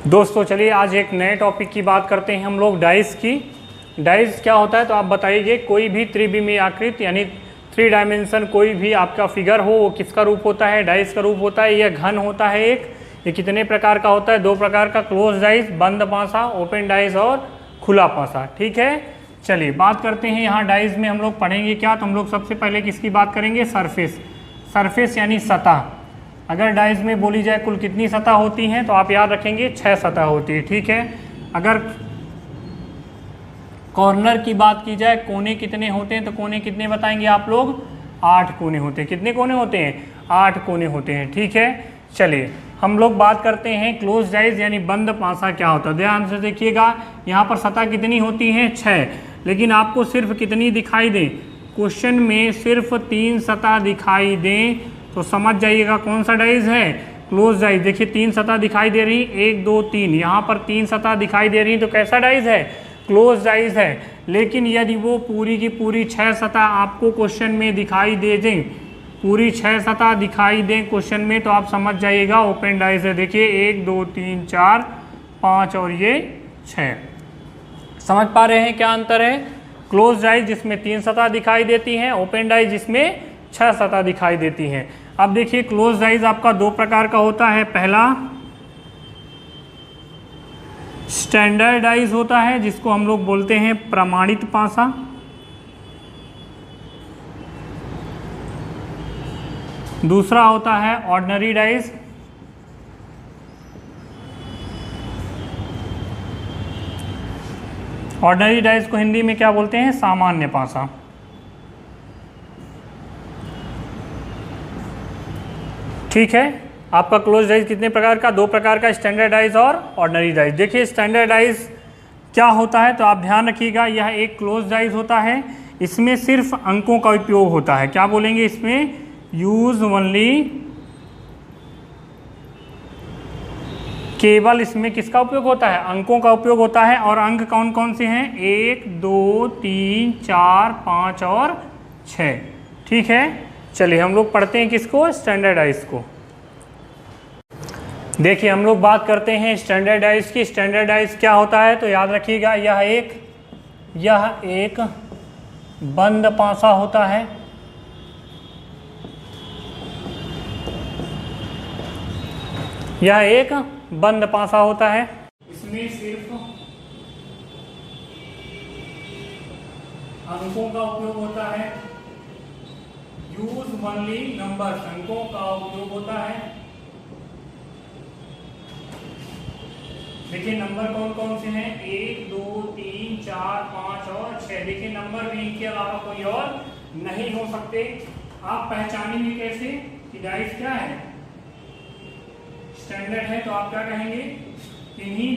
दोस्तों चलिए आज एक नए टॉपिक की बात करते हैं हम लोग डाइस की। डाइस क्या होता है तो आप बताइए। कोई भी त्रिविमीय आकृति यानी 3 डायमेंशन कोई भी आपका फिगर हो वो किसका रूप होता है? डाइस का रूप होता है। यह घन होता है एक। ये कितने प्रकार का होता है? 2 प्रकार का, क्लोज डाइस बंद पासा, ओपन डाइस और खुला पासा। ठीक है, चलिए बात करते हैं। यहाँ डाइस में हम लोग पढ़ेंगे क्या, तो हम लोग सबसे पहले किसकी बात करेंगे? सरफेस। सरफेस यानी सतह। अगर डाइस में बोली जाए कुल कितनी सतह होती हैं तो आप याद रखेंगे 6 सतह होती है। ठीक है, अगर कॉर्नर की बात की जाए कोने कितने होते हैं तो कोने कितने बताएंगे आप लोग? 8 कोने होते हैं। कितने कोने होते हैं? 8 कोने होते हैं। ठीक है, चलिए हम लोग बात करते हैं क्लोज डाइस यानी बंद पासा क्या होता है। ध्यान से देखिएगा, यहाँ पर सतह कितनी होती हैं? 6, लेकिन आपको सिर्फ कितनी दिखाई दें? क्वेश्चन में सिर्फ 3 सतह दिखाई दें तो समझ जाइएगा कौन सा डाइस है? Close dice. देखिए 3 सतह दिखाई दे रही, 1 2 3, यहाँ पर 3 सतह दिखाई दे रही तो कैसा डाइस है? क्लोज डाइस है। लेकिन यदि वो पूरी की पूरी 6 सतह आपको क्वेश्चन में दिखाई दे दें, पूरी 6 सतह दिखाई दें क्वेश्चन में, तो आप समझ जाइएगा ओपन डाइस है। देखिए 1 2 3 4 5 और ये 6। समझ पा रहे हैं क्या अंतर है? क्लोज डाइस जिसमें 3 सतह दिखाई देती हैं, ओपन डाइस जिसमें 6 सतह दिखाई देती हैं। अब देखिए क्लोज डाइस आपका 2 प्रकार का होता है। पहला स्टैंडर्ड डाइस होता है जिसको हम लोग बोलते हैं प्रमाणित पासा। दूसरा होता है ऑर्डिनरी डाइस। ऑर्डिनरी डाइस को हिंदी में क्या बोलते हैं? सामान्य पासा। ठीक है, आपका क्लोज डाइस कितने प्रकार का? 2 प्रकार का, स्टैंडर्ड डाइस और ऑर्डिनरी डाइस। देखिए स्टैंडर्ड डाइस क्या होता है तो आप ध्यान रखिएगा, यह एक क्लोज डाइस होता है। इसमें सिर्फ अंकों का उपयोग होता है। क्या बोलेंगे इसमें? Use only. केवल इसमें किसका उपयोग होता है? अंकों का उपयोग होता है। और अंक कौन कौन से हैं? 1 2 3 4 5 और 6। ठीक है, चलिए हम लोग पढ़ते हैं किसको? स्टैंडर्डाइज को। देखिए हम लोग बात करते हैं स्टैंडर्डाइज की। स्टैंडर्डाइज क्या होता है तो याद रखिएगा, यह एक बंद पासा होता है। यह एक बंद पासा होता है। इसमें सिर्फ अंकों का उपयोग होता है। यूज ओनली नंबर, अंकों का उपयोग होता है। देखिए नंबर कौन कौन से हैं? 1 2 3 4 5 और 6। देखिए नंबर भी इनके अलावा कोई और नहीं हो सकते। आप पहचानेंगे कैसे कि डाइस क्या है? स्टैंडर्ड है तो आप क्या कहेंगे? किन्हीं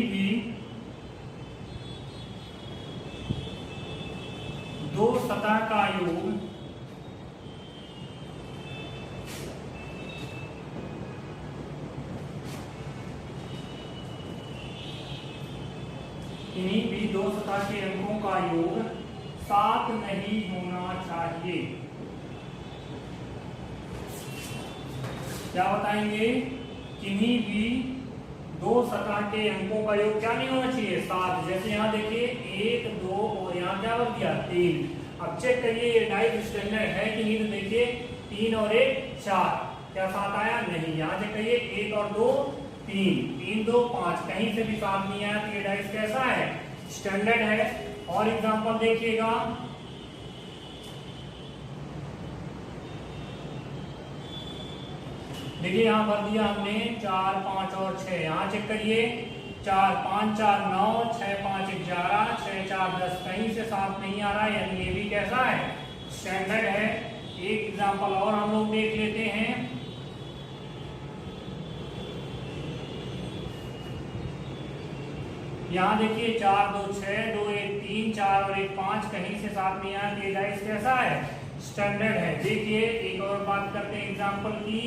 भी 2 सतह का योग किन्हीं भी 2 सतह के अंकों का योग 7 नहीं होना चाहिए। क्या बताएंगे? किन्हीं भी 2 सतह के अंकों का योग क्या नहीं होना चाहिए? 7। जैसे यहाँ देखिए 1 2 और यहाँ क्या बन गया? 3। अब चेक करिए ये डाइस स्टैंडर्ड है कि नहीं, तो देखिए 3 और 1 4। क्या 7 आया? नहीं। यहाँ से कहिए 1 और 2 3, 3 2 5, कहीं से भी 7 नहीं आया तो ये डाइस कैसा है? स्टैंडर्ड है। और एग्जांपल देखिएगा, देखिए यहाँ भर दिया हमने 4 5 और 6। यहाँ चेक करिए 4 5 4 9, 6 5 11, 6 4 10, कहीं से 7 नहीं आ रहा है, यानी ये भी कैसा है? स्टैंडर्ड है। एक एग्जांपल और हम लोग देख लेते हैं। यहाँ देखिए 4 2 6, 2 1 3, 4 और 1 5, कहीं से 7 नहीं आया, ये डाइस कैसा है? स्टैंडर्ड है। देखिए एक और बात करते हैं एग्जांपल की।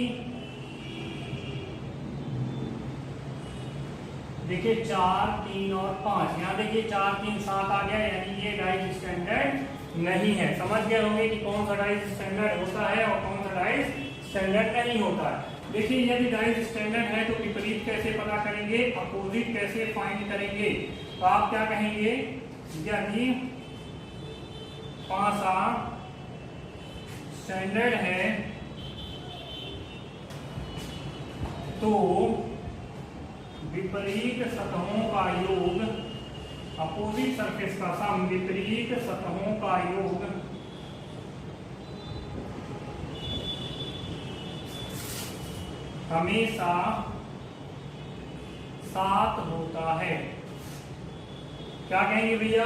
देखिए 4 3 और 5, यहाँ देखिए 4 3 7 आ गया, यानी ये डाइस स्टैंडर्ड नहीं है। समझ गए होंगे कि कौन सा डाइस स्टैंडर्ड होता है और कौन सा डाइस स्टैंडर्ड नहीं होता है। देखिए यदि डाइज स्टैंडर्ड है तो विपरीत कैसे पता करेंगे, अपोजिट कैसे फाइंड करेंगे। तो आप क्या कहेंगे, यदि पासा स्टैंडर्ड है तो विपरीत सतहों का योग, अपोजिट सरफेस का सम, विपरीत सतहों का योग हमेशा 7 होता है। क्या कहेंगे भैया,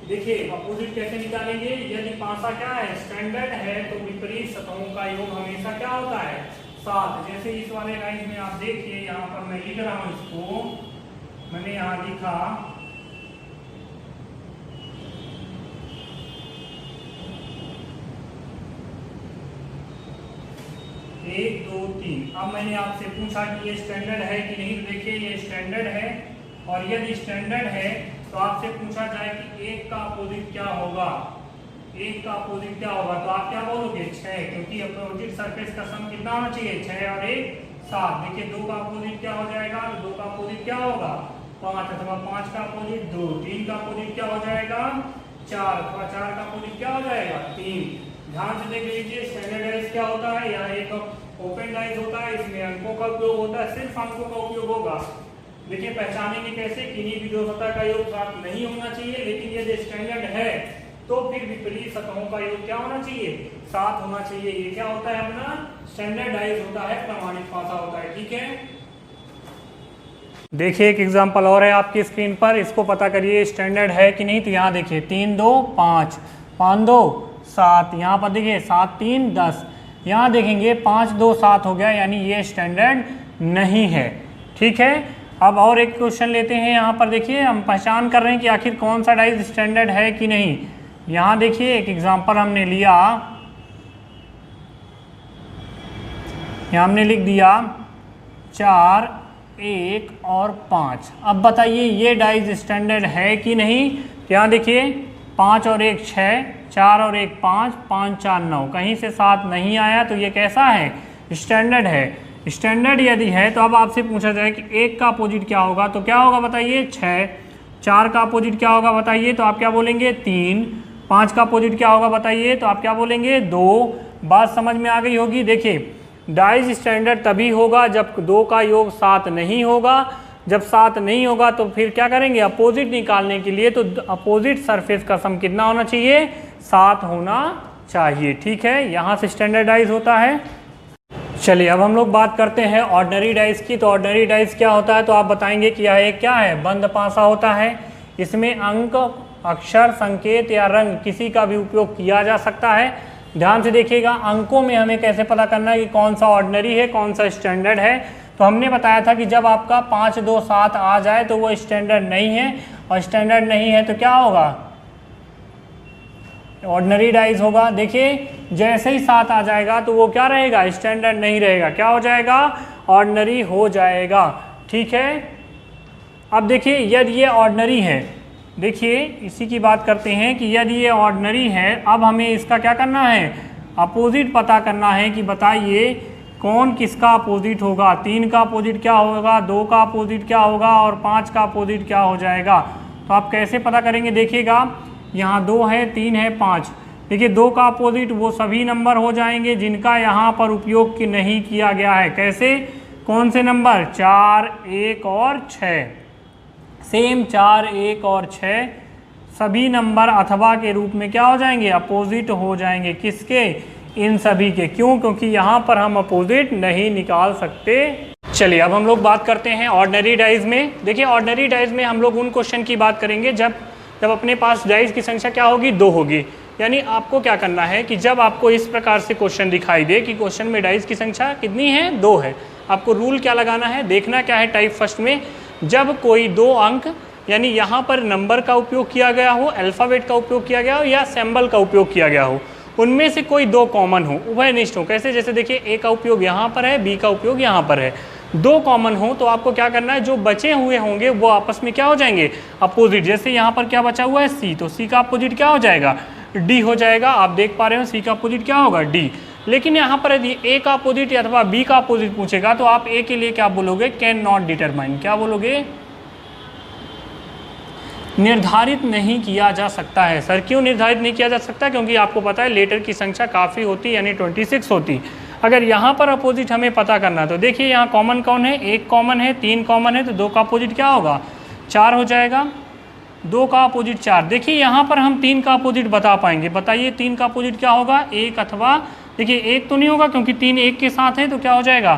देखिए अपोजिट कैसे निकालेंगे, यदि पासा क्या है, स्टैंडर्ड है तो विपरीत सतहों का योग हमेशा क्या होता है, 7। जैसे इस वाले लाइन में आप देखिए, यहाँ पर मैं लिख रहा हूं इसको, मैंने यहाँ लिखा 1 2 3। अब मैंने आपसे पूछा कि ये स्टैंडर्ड है कि नहीं, तो देखिए ये स्टैंडर्ड है, और यदि स्टैंडर्ड है तो आपसे पूछा जाए कि 1 का अपोजिट क्या होगा, 1 का अपोजिट क्या होगा, तो आप क्या बोलोगे 6, क्योंकि अपोजिट सरफेस का सम कितना होना चाहिए, 6 और 1 7। देखिए 2 का अपोजिट क्या हो जाएगा, 2 का अपोजिट क्या होगा 5, अथवा 5 का अपोजिट 2, 3 का अपोजिट क्या हो जाएगा 4, अथवा 4 का अपोजिट क्या हो जाएगा 3। ध्यान से देख लीजिए, स्टैंडर्ड डाइज क्या होता है, या एक ओपन डाइज होता है, इसमें अंकों का उपयोग होता है, सिर्फ अंकों का उपयोग होगा। देखिए पहचानेंगे कैसे, किन्हीं भी दो सतह का योग 7 नहीं होना चाहिए, लेकिन यदि स्टैंडर्ड है तो फिर विपरीत सतहों का योग क्या होना चाहिए, 7 होना चाहिए। ये क्या होता है अपना स्टैंडर्डाइज होता है, प्रमाणित पासा होता है। ठीक है, देखिए एक एग्जांपल और है आपकी स्क्रीन पर, इसको पता करिए स्टैंडर्ड है कि नहीं। तो यहाँ देखिए 3 2 5, 5 2 7, यहाँ पर देखिए 7 3 10, यहाँ देखेंगे 5 2 7 हो गया, यानी ये स्टैंडर्ड नहीं है। ठीक है, अब और एक क्वेश्चन लेते हैं। यहाँ पर देखिए हम पहचान कर रहे हैं कि आखिर कौन सा डाइज स्टैंडर्ड है कि नहीं। यहाँ देखिए एक एग्जांपल हमने लिया, यहाँ हमने लिख दिया 4 1 और 5। अब बताइए ये डाइज स्टैंडर्ड है कि नहीं। यहाँ देखिए 5 और 1 6, 4 और 1 5, 5 4 9, कहीं से 7 नहीं आया, तो ये कैसा है, स्टैंडर्ड है। स्टैंडर्ड यदि है तो अब आपसे पूछा जाए कि 1 का अपोजिट क्या होगा, तो क्या होगा बताइए 6, 4 का अपोजिट क्या होगा बताइए, तो आप क्या बोलेंगे 3, 5 का अपोजिट क्या होगा बताइए, तो आप क्या बोलेंगे 2। बात समझ में आ गई होगी। देखिए डाइज स्टैंडर्ड तभी होगा जब 2 का योग 7 नहीं होगा, जब 7 नहीं होगा तो फिर क्या करेंगे, अपोजिट निकालने के लिए तो अपोजिट सरफेस का सम कितना होना चाहिए, 7 होना चाहिए। ठीक है, यहाँ से स्टैंडर्डाइज होता है। चलिए अब हम लोग बात करते हैं ऑर्डिनरी डाइज की। तो ऑर्डिनरी डाइज क्या होता है, तो आप बताएंगे कि यह एक क्या है, बंद पासा होता है। इसमें अंक अक्षर संकेत या रंग किसी का भी उपयोग किया जा सकता है। ध्यान से देखिएगा, अंकों में हमें कैसे पता करना है कि कौन सा ऑर्डिनरी है कौन सा स्टैंडर्ड है। तो हमने बताया था कि जब आपका 5 2 7 आ जाए तो वो स्टैंडर्ड नहीं है, और स्टैंडर्ड नहीं है तो क्या होगा, ऑर्डिनरी डाइज होगा। देखिए जैसे ही 7 आ जाएगा तो वो क्या रहेगा, स्टैंडर्ड नहीं रहेगा, क्या हो जाएगा, ऑर्डिनरी हो जाएगा। ठीक है, अब देखिए यदि ये ऑर्डिनरी है, देखिए इसी की बात करते हैं कि यदि ये ऑर्डिनरी है, अब हमें इसका क्या करना है, अपोजिट पता करना है कि बताइए कौन किसका अपोजिट होगा। 3 का अपोजिट क्या होगा, 2 का अपोजिट क्या होगा, और 5 का अपोजिट क्या हो जाएगा। तो आप कैसे पता करेंगे, देखिएगा यहाँ 2 है 3 है 5। देखिए 2 का अपोजिट वो सभी नंबर हो जाएंगे जिनका यहाँ पर उपयोग नहीं किया गया है। कैसे, कौन से नंबर, 4 1 और 6। सेम 4 1 और 6 सभी नंबर अथवा के रूप में क्या हो जाएंगे, अपोजिट हो जाएंगे। किसके, इन सभी के। क्यों, क्योंकि यहाँ पर हम अपोजिट नहीं निकाल सकते। चलिए अब हम लोग बात करते हैं ऑर्डिनरी डाइज में। देखिए ऑर्डिनरी डाइज में हम लोग उन क्वेश्चन की बात करेंगे जब अपने पास डाइज की संख्या क्या होगी, 2 होगी। यानी आपको क्या करना है कि जब आपको इस प्रकार से क्वेश्चन दिखाई दे कि क्वेश्चन में डाइज की संख्या कितनी है, 2 है, आपको रूल क्या लगाना है, देखना क्या है टाइप फर्स्ट में, जब कोई 2 अंक यानी यहाँ पर नंबर का उपयोग किया गया हो, अल्फ़ाबेट का उपयोग किया गया हो या सिंबल का उपयोग किया गया हो, उनमें से कोई 2 कॉमन हो, उभयनिष्ठ हो। कैसे, जैसे देखिए ए का उपयोग यहाँ पर है, बी का उपयोग यहाँ पर है, 2 कॉमन हो, तो आपको क्या करना है, जो बचे हुए होंगे वो आपस में क्या हो जाएंगे, अपोजिट। जैसे यहाँ पर क्या बचा हुआ है, सी, तो सी का अपोजिट क्या हो जाएगा, डी हो जाएगा। आप देख पा रहे हो सी का अपोजिट क्या होगा, डी। लेकिन यहाँ पर यदि ए का अपोजिट अथवा बी का अपोजिट पूछेगा तो आप ए के लिए क्या बोलोगे, कैन नॉट डिटरमाइन, क्या बोलोगे, निर्धारित नहीं किया जा सकता है। सर क्यों निर्धारित नहीं किया जा सकता, क्योंकि आपको पता है लेटर की संख्या काफ़ी होती है यानी 26 होती। अगर यहाँ पर अपोजिट हमें पता करना तो देखिए यहाँ कॉमन कौन है, एक कॉमन है, 3 कॉमन है, तो 2 का अपोजिट क्या होगा, 4 हो जाएगा। 2 का अपोजिट 4, देखिए यहाँ पर हम 3 का अपोजिट बता पाएंगे, बताइए 3 का अपोजिट क्या होगा, 1 अथवा, देखिए 1 तो नहीं होगा क्योंकि 3 1 के साथ है, तो क्या हो जाएगा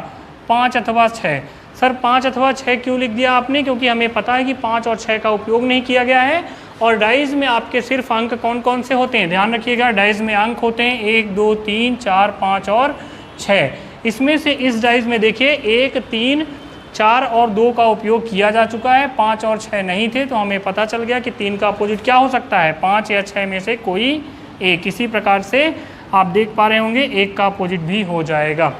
5 अथवा 6। सर 5 अथवा 6 क्यों लिख दिया आपने, क्योंकि हमें पता है कि 5 और 6 का उपयोग नहीं किया गया है। और डाइज में आपके सिर्फ अंक कौन कौन से होते हैं, ध्यान रखिएगा, डाइज में अंक होते हैं 1 2 3 4 5 और 6। इसमें से इस डाइज में देखिए 1 3 4 और 2 का उपयोग किया जा चुका है, 5 और 6 नहीं थे, तो हमें पता चल गया कि 3 का अपोजिट क्या हो सकता है, 5 या 6 में से कोई एक। इसी प्रकार से आप देख पा रहे होंगे 1 का अपोजिट भी हो जाएगा।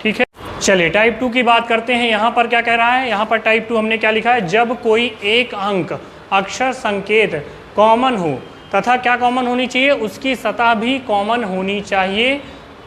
ठीक है, चलिए टाइप 2 की बात करते हैं। यहाँ पर क्या कह रहा है, यहाँ पर टाइप 2 हमने क्या लिखा है, जब कोई एक अंक अक्षर संकेत कॉमन हो तथा क्या कॉमन होनी चाहिए, उसकी सतह भी कॉमन होनी चाहिए।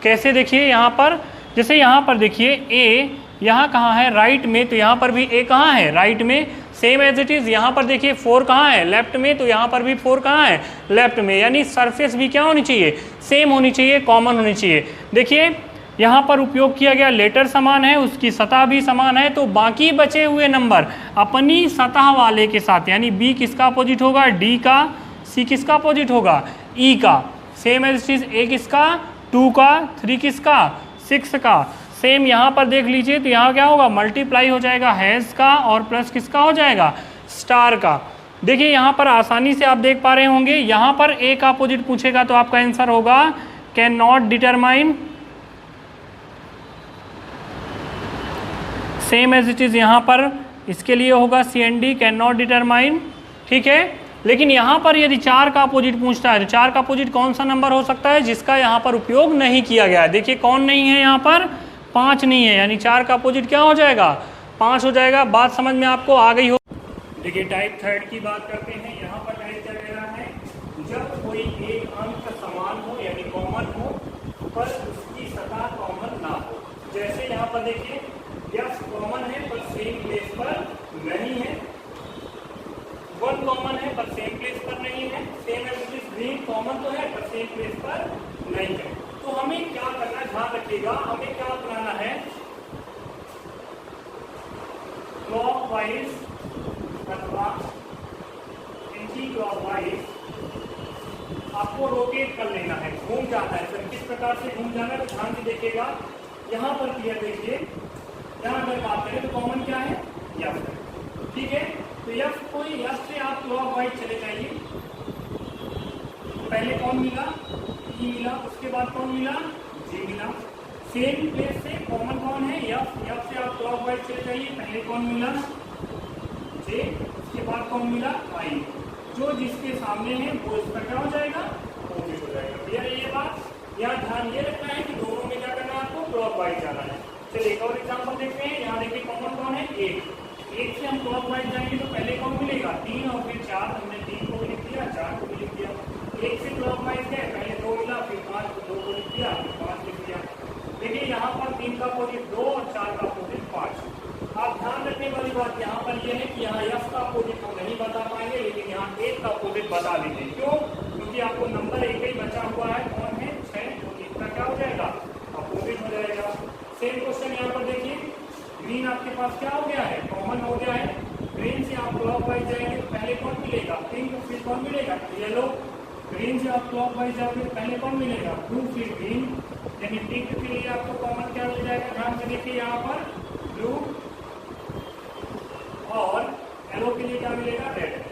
कैसे, देखिए यहाँ पर, जैसे यहाँ पर देखिए ए यहाँ कहाँ है, राइट में, तो यहाँ पर भी ए कहाँ है, राइट में। सेम एज इट इज़ यहाँ पर देखिए 4 कहाँ है, लेफ्ट में, तो यहाँ पर भी 4 कहाँ है, लेफ्ट में। यानी सरफेस भी क्या होनी चाहिए, सेम होनी चाहिए, कॉमन होनी चाहिए। देखिए यहाँ पर उपयोग किया गया लेटर समान है, उसकी सतह भी समान है, तो बाकी बचे हुए नंबर अपनी सतह वाले के साथ, यानी बी किसका अपोजिट होगा, डी का, सी किसका अपोजिट होगा, ई का। Same as it is A किसका, 2 का, 3 किसका, 6 का। सेम यहाँ पर देख लीजिए, तो यहाँ क्या होगा, मल्टीप्लाई हो जाएगा हैज़ का और प्लस किसका हो जाएगा, स्टार का। देखिए यहाँ पर आसानी से आप देख पा रहे होंगे, यहाँ पर ए का अपोजिट पूछेगा तो आपका आंसर होगा can not determine. Same as it is यहाँ पर इसके लिए होगा C N D, can not determine. ठीक है, लेकिन यहाँ पर यदि 4 का अपोजिट पूछता है तो 4 का अपोजिट कौन सा नंबर हो सकता है जिसका यहाँ पर उपयोग नहीं किया गया है। देखिए कौन नहीं है यहाँ पर, 5 नहीं है, यानी 4 का अपोजिट क्या हो जाएगा, 5 हो जाएगा। बात समझ में आपको आ गई हो। देखिए टाइप 3 की बात करते हैं। यहाँ पर टाइप क्या कह रहा है, जब कोई एक अंक समान हो यानी कॉमन हो पर उसकी सतह कॉमन ना हो। जैसे यहाँ पर देखिए यस कॉमन है पर सेम प्लेस पर नहीं है, 1 कॉमन है पर सेम प्लेस पर नहीं है, same as it is green common तो है पर सेम प्लेस पर नहीं है। तो हमें क्या करना है, ध्यान रखिएगा, हमें क्या अपनाना है, क्लॉकवाइज अथवा एंटी क्लॉकवाइज आपको रोटेट कर लेना है, घूम जाना है। सर किस प्रकार से घूम जाना है, तो ध्यान से देखिएगा। यहाँ पर क्लियर देखिए, यहाँ अगर बात करें तो कॉमन क्या है, यफ। ठीक है, तो यफ कोई यफ से आप क्लॉकवाइज चले जाइए। पहले कौन मिला, ई मिला, उसके बाद कौन मिला, जे मिला। सेम प्लेस से कॉमन कौन है, यफ, यफ से आप क्लॉकवाइज चले जाइए। पहले कौन मिला, जे, उसके बाद कौन मिला, आई। जो जिसके सामने है वो इसका क्या हो जाएगा, अपोजिट हो जाएगा। क्लियर है ये बात। यहाँ ध्यान ये रखना है कि दोनों में क्या करना है, आपको क्लॉकवाइज जाना है। चलिए एक और एग्जाम्पल देखते हैं। यहाँ देखिए कॉमन कौन है, 1 से हम क्लॉकवाइज जाएंगे तो पहले कौन मिलेगा, 3 और फिर 4। हमने 3 को भी लिख दिया, 4 को भी लिख दिया। 1 से क्लॉकवाइज गए, पहले 2 मिला, फिर 5 को 2 को लिख दिया, फिर 5 लिख दिया। देखिए यहाँ पर 3 का अपोजिट 2 और 4 का अपोजिट 5। आप ध्यान रखने वाली बात यहाँ पर यह है कि यहाँ यफ का अपोजिट हम नहीं बता पाएंगे, लेकिन यहाँ 1 का अपोजिट बता देंगे। क्यों, क्योंकि आपको नंबर एक ही बचा हुआ है, कौन है, 6, तो इसका क्या हो जाएगा, अपोजिट हो जाएगा। सेम क्वेश्चन यहाँ पर देखिए, ग्रीन आपके पास क्या हो गया है, कॉमन हो गया है। ग्रीन से आप क्लॉकवाइज जाएंगे तो पहले कौन मिलेगा, पिंक, फिर कौन मिलेगा, येलो। ग्रीन से आप क्लॉकवाइज जाओगे तो पहले कौन मिलेगा, ब्लू, फिर ग्रीन। यानी पिंक के लिए आपको कॉमन क्या मिल जाएगा, ध्यान से देखिए यहाँ पर ब्लू, और येलो के लिए क्या मिलेगा, रेड।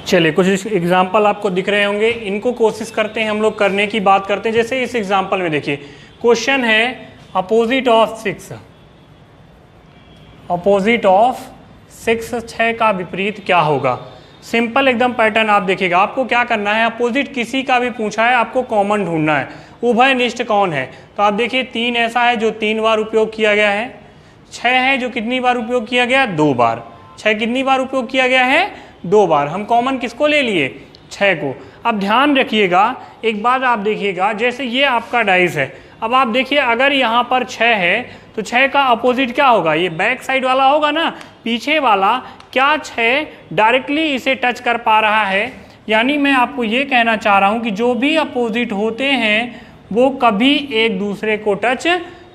चलिए कुछ एग्जाम्पल आपको दिख रहे होंगे, इनको कोशिश करते हैं हम लोग करने की बात करते हैं। जैसे इस एग्जाम्पल में देखिए क्वेश्चन है अपोजिट ऑफ 6, अपोजिट ऑफ 6, 6 का विपरीत क्या होगा। सिंपल एकदम पैटर्न आप देखिएगा, आपको क्या करना है, अपोजिट किसी का भी पूछा है आपको कॉमन ढूंढना है। उभयनिष्ठ कौन है, तो आप देखिए 3 ऐसा है जो 3 बार उपयोग किया गया है, 6 है जो कितनी बार उपयोग किया गया, 2 बार। 6 कितनी बार उपयोग किया गया है, 2 बार। हम कॉमन किसको ले लिए? 6 को। अब ध्यान रखिएगा, एक बात आप देखिएगा, जैसे ये आपका डाइस है, अब आप देखिए अगर यहाँ पर 6 है तो 6 का अपोजिट क्या होगा? ये बैक साइड वाला होगा ना, पीछे वाला। क्या 6 डायरेक्टली इसे टच कर पा रहा है? यानी मैं आपको ये कहना चाह रहा हूँ कि जो भी अपोजिट होते हैं वो कभी एक दूसरे को टच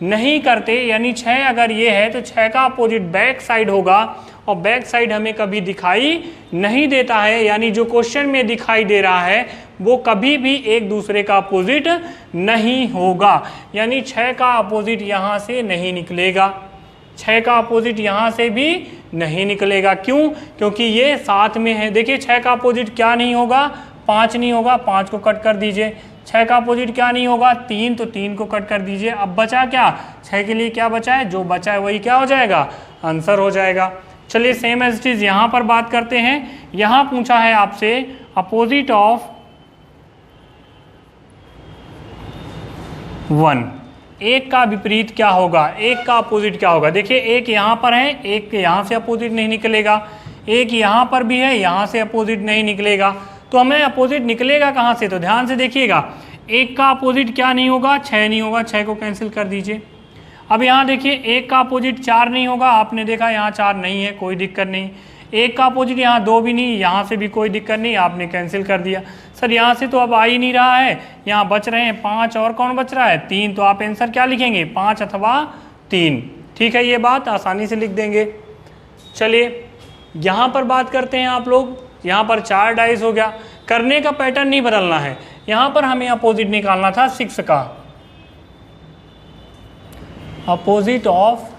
नहीं करते। यानी 6 अगर ये है तो 6 का अपोजिट बैक साइड होगा, और बैक साइड हमें कभी दिखाई नहीं देता है। यानी जो क्वेश्चन में दिखाई दे रहा है वो कभी भी एक दूसरे का अपोजिट नहीं होगा। यानी 6 का अपोजिट यहाँ से नहीं निकलेगा, 6 का अपोजिट यहाँ से भी नहीं निकलेगा। क्यों? क्योंकि ये साथ में है। देखिए 6 का अपोजिट क्या नहीं होगा? 5 नहीं होगा, 5 को कट कर दीजिए। 6 का अपोजिट क्या नहीं होगा? 3, तो 3 को कट कर दीजिए। अब बचा क्या? 6 के लिए क्या बचा है? जो बचा है वही क्या हो जाएगा? आंसर हो जाएगा। चलिए सेम एज इट इज यहाँ पर बात करते हैं। यहाँ पूछा है आपसे अपोजिट ऑफ 1, एक का विपरीत क्या होगा? एक का अपोजिट क्या होगा? देखिए एक यहाँ पर है, एक यहाँ से अपोजिट नहीं निकलेगा, एक यहाँ पर भी है, यहाँ से अपोजिट नहीं निकलेगा। तो हमें अपोजिट निकलेगा कहाँ से? तो ध्यान से देखिएगा, एक का अपोजिट क्या नहीं होगा? 6 नहीं होगा, 6 को कैंसिल कर दीजिए। अब यहाँ देखिए एक का अपोजिट 4 नहीं होगा, आपने देखा यहाँ 4 नहीं है, कोई दिक्कत नहीं। एक का अपोजिट यहाँ 2 भी नहीं, यहाँ से भी कोई दिक्कत नहीं, आपने कैंसिल कर दिया। सर यहाँ से तो अब आ ही नहीं रहा है, यहाँ बच रहे हैं 5 और कौन बच रहा है? 3। तो आप आंसर क्या लिखेंगे? 5 अथवा 3। ठीक है, ये बात आसानी से लिख देंगे। चलिए यहाँ पर बात करते हैं आप लोग। यहाँ पर 4 डाइस हो गया, करने का पैटर्न नहीं बदलना है। यहाँ पर हमें अपोजिट निकालना था 6 का, अपोजिट ऑफ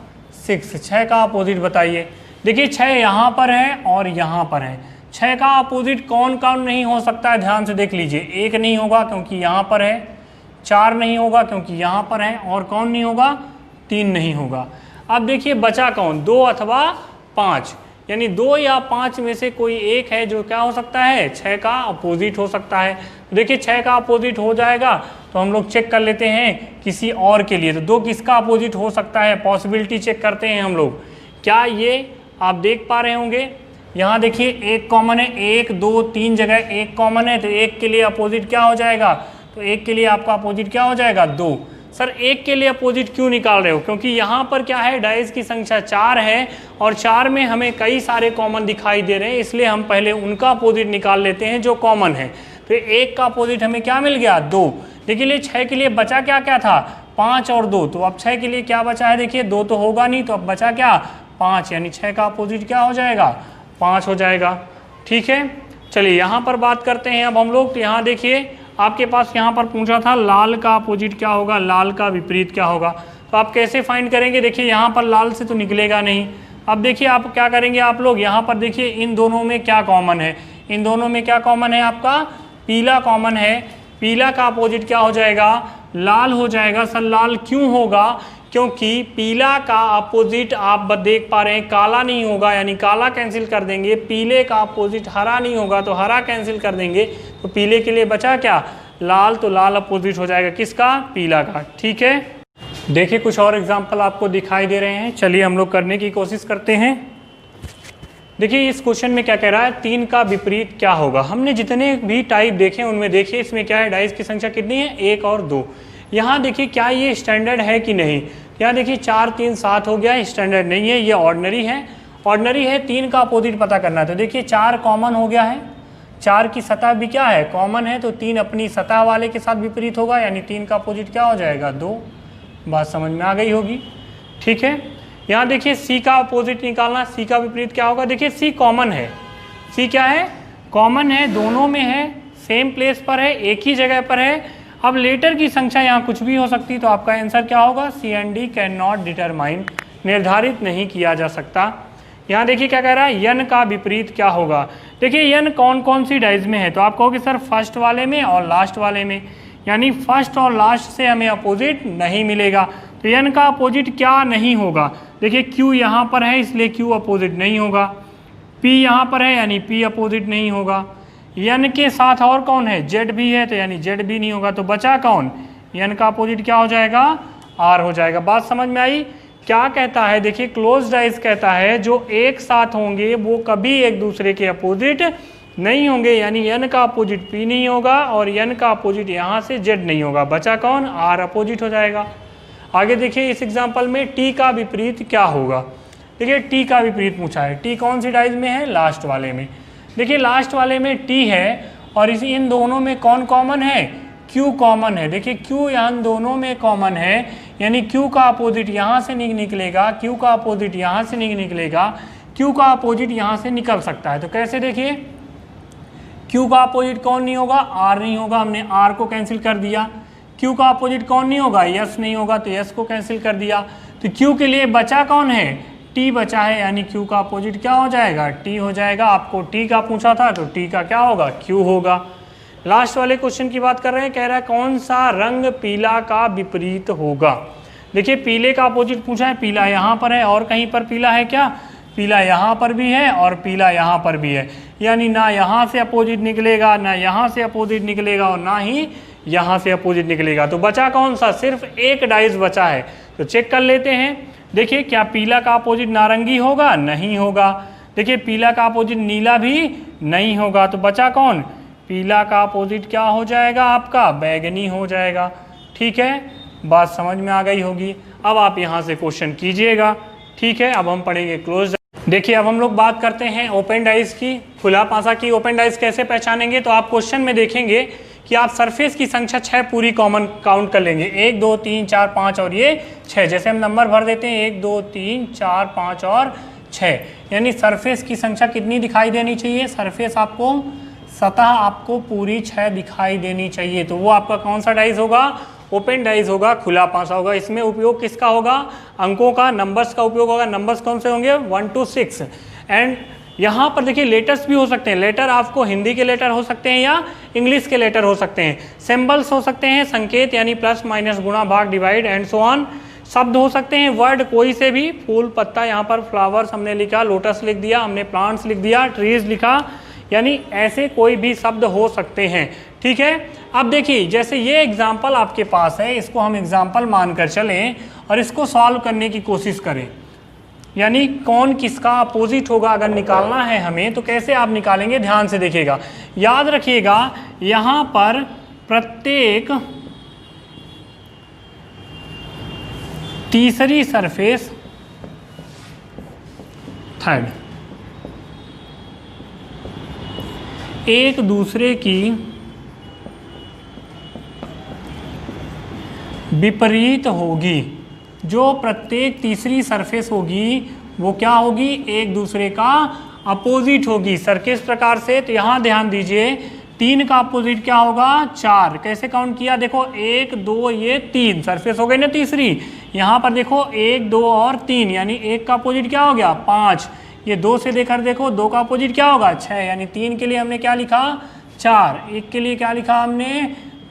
6। 6 का अपोजिट बताइए। देखिए 6 यहाँ पर है और यहाँ पर है, 6 का अपोजिट कौन कौन नहीं हो सकता है? ध्यान से देख लीजिए। 1 नहीं होगा क्योंकि यहाँ पर है, 4 नहीं होगा क्योंकि यहाँ पर है, और कौन नहीं होगा? 3 नहीं होगा। अब देखिए बचा कौन? 2 अथवा 5, यानी 2 या 5 में से कोई एक है जो क्या हो सकता है? 6 का अपोजिट हो सकता है। देखिए 6 का अपोजिट हो जाएगा तो हम लोग चेक कर लेते हैं किसी और के लिए। तो 2 किसका अपोजिट हो सकता है? पॉसिबिलिटी चेक करते हैं हम लोग। क्या ये आप देख पा रहे होंगे? यहाँ देखिए एक कॉमन है, 1 2 3 जगह एक कॉमन है, तो 1 के लिए अपोजिट क्या हो जाएगा? तो 1 के लिए आपका अपोजिट क्या हो जाएगा? 2। सर 1 के लिए अपोजिट क्यों निकाल रहे हो? क्योंकि यहाँ पर क्या है? डाइस की संख्या 4 है और 4 में हमें कई सारे कॉमन दिखाई दे रहे हैं, इसलिए हम पहले उनका अपोजिट निकाल लेते हैं जो कॉमन है। तो 1 का अपोजिट हमें क्या मिल गया? 2। देखिए 6 के लिए बचा क्या क्या था? 5 और 2। तो अब 6 के लिए क्या बचा है? देखिए 2 तो होगा नहीं, तो अब बचा क्या? 5। यानी 6 का अपोजिट क्या हो जाएगा? 5 हो जाएगा। ठीक है, चलिए यहाँ पर बात करते हैं अब हम लोग। तो यहाँ देखिए आपके पास यहाँ पर पूछा था लाल का अपोजिट क्या होगा, लाल का विपरीत क्या होगा। तो आप कैसे फाइंड करेंगे? देखिए यहाँ पर लाल से तो निकलेगा नहीं। अब देखिए आप क्या करेंगे आप लोग, यहाँ पर देखिए इन दोनों में क्या कॉमन है? इन दोनों में क्या कॉमन है? आपका पीला कॉमन है। पीला का अपोजिट क्या हो जाएगा? लाल हो जाएगा। सर लाल क्यों होगा? क्योंकि पीला का अपोजिट आप देख पा रहे हैं काला नहीं होगा, यानी काला कैंसिल कर देंगे। पीले का अपोजिट हरा नहीं होगा तो हरा कैंसिल कर देंगे। तो पीले के लिए बचा क्या? लाल। तो लाल अपोजिट हो जाएगा किसका? पीला का। ठीक है, देखिए कुछ और एग्जाम्पल आपको दिखाई दे रहे हैं, चलिए हम लोग करने की कोशिश करते हैं। देखिए इस क्वेश्चन में क्या कह रहा है? 3 का विपरीत क्या होगा। हमने जितने भी टाइप देखे उनमें देखिए इसमें क्या है? डाइस की संख्या कितनी है? 1 और 2। यहाँ देखिए क्या ये स्टैंडर्ड है कि नहीं? यहाँ देखिए 4 3 7 हो गया, स्टैंडर्ड नहीं है, ये ऑर्डिनरी है। ऑर्डिनरी है, 3 का अपोजिट पता करना है। तो देखिए 4 कॉमन हो गया है, 4 की सतह भी क्या है? कॉमन है, तो 3 अपनी सतह वाले के साथ विपरीत होगा, यानी 3 का अपोजिट क्या हो जाएगा? 2। बात समझ में आ गई होगी। ठीक है, यहाँ देखिए सी का अपोजिट निकालना, सी का विपरीत क्या होगा? देखिए सी कॉमन है, सी क्या है? कॉमन है, दोनों में है, सेम प्लेस पर है, एक ही जगह पर है। अब लेटर की संख्या यहाँ कुछ भी हो सकती, तो आपका आंसर क्या होगा? C and D can not determine, निर्धारित नहीं किया जा सकता। यहाँ देखिए क्या कह रहा है? यन का विपरीत क्या होगा। देखिए यन कौन कौन सी डाइज में है, तो आप कहोगे सर फर्स्ट वाले में और लास्ट वाले में, यानी फर्स्ट और लास्ट से हमें अपोजिट नहीं मिलेगा। तो यन का अपोजिट क्या नहीं होगा? देखिए क्यू यहाँ पर है इसलिए क्यू अपोजिट नहीं होगा, पी यहाँ पर है यानी पी अपोजिट नहीं होगा, यन के साथ और कौन है? जेड भी है तो यानी जेड भी नहीं होगा। तो बचा कौन? यन का अपोजिट क्या हो जाएगा? आर हो जाएगा। बात समझ में आई? क्या कहता है, देखिए क्लोज डाइज कहता है जो एक साथ होंगे वो कभी एक दूसरे के अपोजिट नहीं होंगे, यानी n का अपोजिट p नहीं होगा और n का अपोजिट यहाँ से z नहीं होगा, बचा कौन, r अपोजिट हो जाएगा। आगे देखिए इस एग्जांपल में t का विपरीत क्या होगा। देखिए t का विपरीत पूछा है, t कौन सी डाइज में है, लास्ट वाले में। देखिए लास्ट वाले में t है और इन दोनों में कौन कॉमन है, q कॉमन है। देखिए q यहाँ दोनों में कॉमन है, यानी q का अपोजिट यहाँ से निकलेगा, q का अपोजिट यहाँ से निकलेगा, q का अपोजिट यहाँ से निकल सकता है। तो कैसे, देखिए q का अपोजिट कौन नहीं होगा, r नहीं होगा, हमने r को कैंसिल कर दिया। q का अपोजिट कौन नहीं होगा, s नहीं होगा, तो s को कैंसिल कर दिया। तो q के लिए बचा कौन है, t बचा है, यानी q का अपोजिट क्या हो जाएगा, t हो जाएगा। आपको t का पूछा था तो t का क्या होगा, q होगा। लास्ट वाले क्वेश्चन की बात कर रहे हैं, कह रहा है कौन सा रंग पीला का विपरीत होगा। देखिए पीले का अपोजिट पूछा है, पीला यहाँ पर है और कहीं पर पीला है क्या, पीला यहाँ पर भी है और पीला यहाँ पर भी है, यानी ना यहाँ से अपोजिट निकलेगा, ना यहाँ से अपोजिट निकलेगा और ना ही यहाँ से अपोजिट निकलेगा। तो बचा कौन सा, सिर्फ एक डाइस बचा है। तो चेक कर लेते हैं। देखिए क्या पीला का अपोजिट नारंगी होगा, नहीं होगा। देखिए पीला का अपोजिट नीला भी नहीं होगा, तो बचा कौन, पीला का अपोजिट क्या हो जाएगा आपका, बैगनी हो जाएगा। ठीक है, बात समझ में आ गई होगी। अब आप यहाँ से क्वेश्चन कीजिएगा। ठीक है, अब हम पढ़ेंगे क्लोज। देखिए अब हम लोग बात करते हैं ओपन डाइस की, खुला पासा की। ओपन डाइस कैसे पहचानेंगे, तो आप क्वेश्चन में देखेंगे कि आप सरफेस की संख्या 6 पूरी कॉमन काउंट कर लेंगे, 1 2 3 4 5 और ये 6। जैसे हम नंबर भर देते हैं 1 2 3 4 5 और 6, यानी सरफेस की संख्या कितनी दिखाई देनी चाहिए, सरफेस आपको सतह आपको पूरी 6 दिखाई देनी चाहिए। तो वो आपका कौन सा डाइस होगा, ओपन डाइस होगा, खुला पासा होगा। इसमें उपयोग किसका होगा, अंकों का, नंबर्स का उपयोग होगा। नंबर्स कौन से होंगे, 1 to 6। एंड यहाँ पर देखिए लेटर्स भी हो सकते हैं, लेटर आपको हिंदी के लेटर हो सकते हैं या इंग्लिश के लेटर हो सकते हैं। सिंबल्स हो सकते हैं, संकेत यानी प्लस माइनस गुणा भाग डिवाइड एंड सो ऑन। शब्द हो सकते हैं, वर्ड कोई से भी, फूल पत्ता, यहाँ पर फ्लावर्स हमने लिखा, लोटस लिख दिया हमने, प्लांट्स लिख दिया, ट्रीज लिखा, यानी ऐसे कोई भी शब्द हो सकते हैं। ठीक है, अब देखिए जैसे ये एग्जाम्पल आपके पास है, इसको हम एग्जाम्पल मानकर चलें और इसको सॉल्व करने की कोशिश करें, यानी कौन किसका अपोजिट होगा अगर निकालना है हमें, तो कैसे आप निकालेंगे, ध्यान से देखिएगा। याद रखिएगा यहाँ पर प्रत्येक तीसरी सरफेस, थर्ड, एक दूसरे की विपरीत होगी। जो प्रत्येक तीसरी सरफेस होगी वो क्या होगी, एक दूसरे का अपोजिट होगी। सर किस प्रकार से, तो यहाँ ध्यान दीजिए, 3 का अपोजिट क्या होगा, 4। कैसे काउंट किया, देखो 1 2 ये 3 सरफेस हो गई ना तीसरी। यहाँ पर देखो 1 2 और 3, यानी 1 का अपोजिट क्या हो गया, 5। ये 2 से देकर देखो 2 का अपोजिट क्या होगा, 6, यानी 3 के लिए हमने क्या लिखा, 4, 1 के लिए क्या लिखा हमने,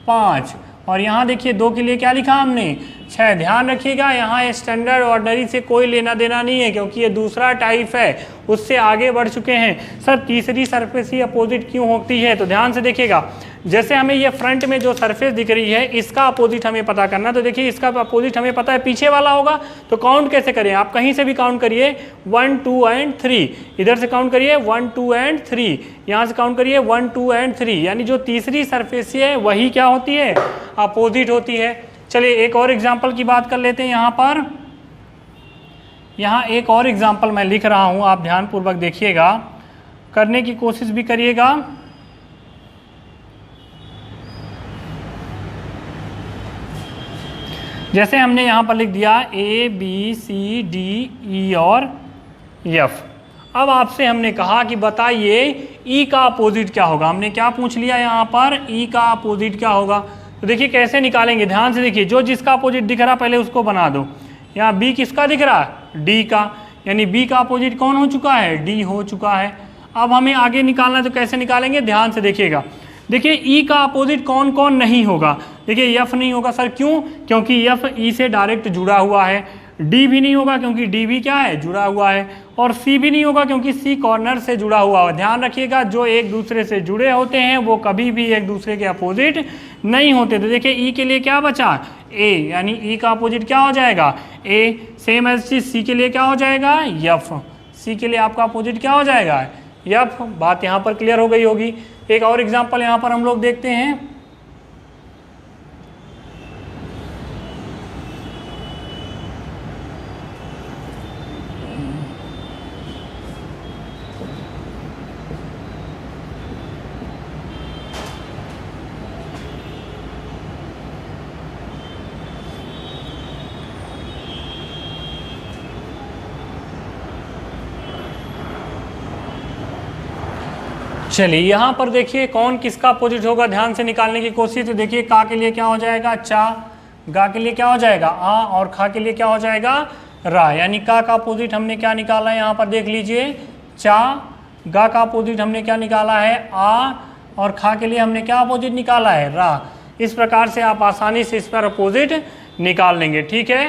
5, और यहाँ देखिए 2 के लिए क्या लिखा हमने, 6। ध्यान रखिएगा यहाँ स्टैंडर्ड ऑर्डिनरी से कोई लेना देना नहीं है, क्योंकि ये दूसरा टाइप है, उससे आगे बढ़ चुके हैं। सर तीसरी सरफेस ही अपोजिट क्यों होती है, तो ध्यान से देखिएगा, जैसे हमें ये फ्रंट में जो सरफेस दिख रही है इसका अपोजिट हमें पता करना, तो देखिए इसका अपोजिट हमें पता है पीछे वाला होगा। तो काउंट कैसे करें, आप कहीं से भी काउंट करिए, 1 2 एंड 3, इधर से काउंट करिए 1 2 एंड 3, यहाँ से काउंट करिए 1 2 एंड 3, यानी जो तीसरी सरफेस है वही क्या होती है, अपोजिट होती है। चलिए एक और एग्जाम्पल की बात कर लेते हैं। यहाँ पर यहाँ एक और एग्जाम्पल मैं लिख रहा हूँ, आप ध्यानपूर्वक देखिएगा, करने की कोशिश भी करिएगा। जैसे हमने यहाँ पर लिख दिया A B C D E और F। अब आपसे हमने कहा कि बताइए E का अपोजिट क्या होगा। हमने क्या पूछ लिया यहाँ पर, E का अपोजिट क्या होगा। तो देखिए कैसे निकालेंगे, ध्यान से देखिए, जो जिसका अपोजिट दिख रहा पहले उसको बना दो। यहाँ B किसका दिख रहा है, D का, यानी B का अपोजिट कौन हो चुका है, D हो चुका है। अब हमें आगे निकालना है, तो कैसे निकालेंगे, ध्यान से देखिएगा। देखिए E का अपोजिट कौन कौन नहीं होगा, देखिए F नहीं होगा। सर क्यों, क्योंकि F E से डायरेक्ट जुड़ा हुआ है। डी भी नहीं होगा क्योंकि डी भी क्या है, जुड़ा हुआ है, और सी भी नहीं होगा क्योंकि सी कॉर्नर से जुड़ा हुआ है। ध्यान रखिएगा, जो एक दूसरे से जुड़े होते हैं वो कभी भी एक दूसरे के अपोजिट नहीं होते। तो देखिए ई के लिए क्या बचा, ए, यानी ई का अपोजिट क्या हो जाएगा, ए। सेम एज चीज सी के लिए क्या हो जाएगा, यफ। सी के लिए आपका अपोजिट क्या हो जाएगा, यफ। बात यहाँ पर क्लियर हो गई होगी। एक और एग्जाम्पल यहाँ पर हम लोग देखते हैं। चलिए यहाँ पर देखिए कौन किसका अपोजिट होगा, ध्यान से निकालने की कोशिश। तो देखिए का के लिए क्या हो जाएगा, चा। गा के लिए क्या हो जाएगा, आ। और खा के लिए क्या हो जाएगा, रा। यानी का अपोजिट हमने क्या निकाला है, यहाँ पर देख लीजिए, चा। गा का अपोजिट हमने क्या निकाला है, आ। और खा के लिए हमने क्या अपोजिट निकाला है, रा। इस प्रकार से आप आसानी से इस पर अपोजिट निकाल लेंगे। ठीक है।